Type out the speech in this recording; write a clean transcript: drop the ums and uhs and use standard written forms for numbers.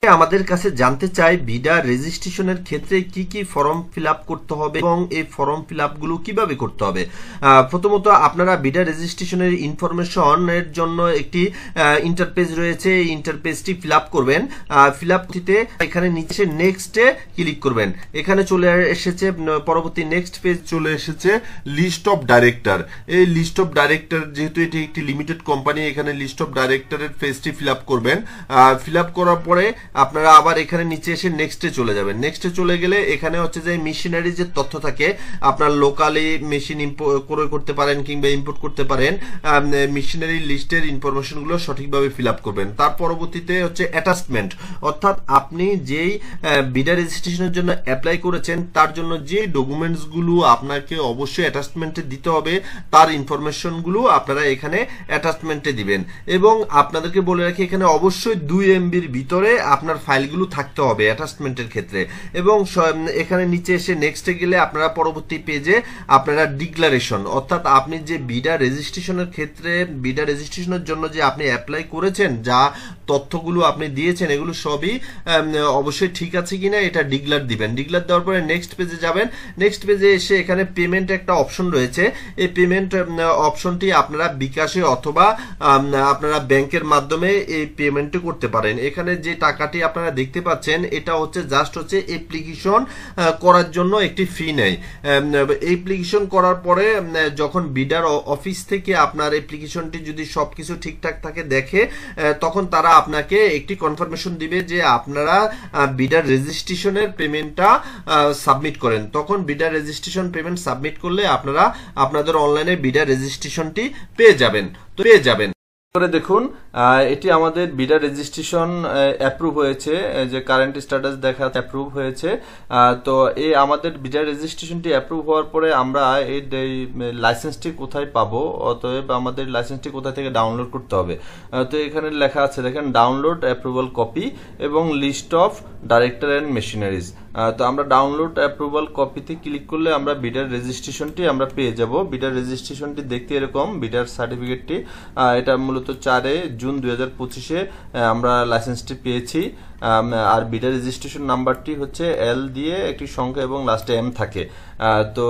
আমাদের কাছে জানতে চাই বিডা রেজিস্ট্রেশনের ক্ষেত্রে কি কি ফর্ম ফিল আপ করতে হবে এবং এই ফর্ম ফিল আপ গুলো কিভাবে করতে হবে। প্রথমত আপনারা বিডা রেজিস্ট্রেশনের ইনফরমেশনের জন্য একটি ইন্টারপেজ রয়েছে, এই ইন্টারপেজটি ফিল আপ করবেন। ফিল আপ করতে এখানে নিচে নেক্সটে ক্লিক করবেন। এখানে চলে এসেছে পরবর্তী নেক্সট পেজ চলে এসেছে লিস্ট অফ ডাইরেক্টর। এই লিস্ট অফ ডাইরেক্টর যেহেতু এটি একটি লিমিটেড কোম্পানি, এখানে লিস্ট অফ ডাইরেক্টরের পেজটি ফিল আপ করবেন। ফিল আপ করার পরে আপনারা আবার এখানে নিচে এসে নেক্সটে চলে যাবেন। নেক্সটে চলে গেলে এখানে হচ্ছে যে মেশিনারি যে তথ্য থাকে, আপনার লোকালি মেশিন ক্রয় করতে পারেন কিংবা ইম্পোর্ট করতে পারেন, মেশিনারি লিস্টের ইনফরমেশনগুলো সঠিকভাবে ফিল আপ করবেন। তার পরবর্তীতে হচ্ছে অ্যাটাচমেন্ট, অর্থাৎ আপনি যেই বিডা রেজিস্ট্রেশনের জন্য অ্যাপ্লাই করেছেন তার জন্য যে ডকুমেন্টসগুলো আপনাকে অবশ্যই অ্যাটাচমেন্টে দিতে হবে তার ইনফরমেশনগুলো আপনারা এখানে অ্যাটাচমেন্টে দিবেন। এবং আপনাদেরকে বলে রাখি এখানে অবশ্যই 2 MBর ভিতরে আপনার ফাইলগুলো থাকতে হবে অ্যাটাচমেন্টের ক্ষেত্রে। এবং এখানে নিচে এসে নেক্সটে গেলে আপনারা পরবর্তী পেজে আপনারা ডিক্লারেশন, অর্থাৎ আপনি যে বিডা রেজিস্ট্রেশনের ক্ষেত্রে বিডা রেজিস্ট্রেশনের জন্য যে আপনি অ্যাপ্লাই করেছেন, যা তথ্যগুলো আপনি দিয়েছেন এগুলো সবই অবশ্যই ঠিক আছে কিনা এটা ডিক্লার দিবেন। ডিক্লার দেওয়ার পরে নেক্সট পেজে যাবেন। নেক্সট পেজে এসে এখানে পেমেন্ট একটা অপশন রয়েছে, এই পেমেন্ট অপশনটি আপনারা বিকাশে অথবা আপনারা ব্যাংকের মাধ্যমে এই পেমেন্টটি করতে পারেন। এখানে যে টাকাটি আপনারা দেখতে পাচ্ছেন এটা হচ্ছে জাস্ট হচ্ছে অ্যাপ্লিকেশন করার জন্য একটি ফি নেয়। অ্যাপ্লিকেশন করার পরে যখন বিডার অফিস থেকে আপনার অ্যাপ্লিকেশনটি যদি সবকিছু ঠিকঠাক থাকে দেখে, তখন তারা আপনাকে একটি কনফার্মেশন দিবে যে আপনারা বিডার রেজিস্ট্রেশনের পেমেন্টটা সাবমিট করেন। তখন বিডার রেজিস্ট্রেশন পেমেন্ট সাবমিট করলে আপনারা আপনাদের অনলাইনে বিডার রেজিস্ট্রেশনটি পেয়ে যাবেন। দেখুন এটি আমাদের বিডা রেজিস্ট্রেশন অ্যাপ্রুভ হয়েছে, যে কারেন্ট স্ট্যাটাস দেখা অ্যাপ্রুভ হয়েছে। তো এই আমাদের বিডা রেজিস্ট্রেশনটি অ্যাপ্রুভ হওয়ার পরে আমরা এই লাইসেন্সটি কোথায় পাবো, অতএব আমাদের লাইসেন্সটি কোথা থেকে ডাউনলোড করতে হবে। তো এখানে লেখা আছে দেখেন ডাউনলোড অ্যাপ্রুভাল কপি এবং list of director and machineries. তো আমরা ডাউনলোড অ্যাপ্রুভাল কপিতে ক্লিক করলে আমরা বিডার রেজিস্ট্রেশনটি আমরা পেয়ে যাব। বিডার রেজিস্ট্রেশনটি দেখতে এরকম, বিডার সার্টিফিকেটটি এটা মূলত 4 জুন 2025 আমরা লাইসেন্সটি পেয়েছি। আর বিডার রেজিস্ট্রেশন নাম্বারটি হচ্ছে L দিয়ে একটি সংখ্যা এবং লাস্টে M থাকে। তো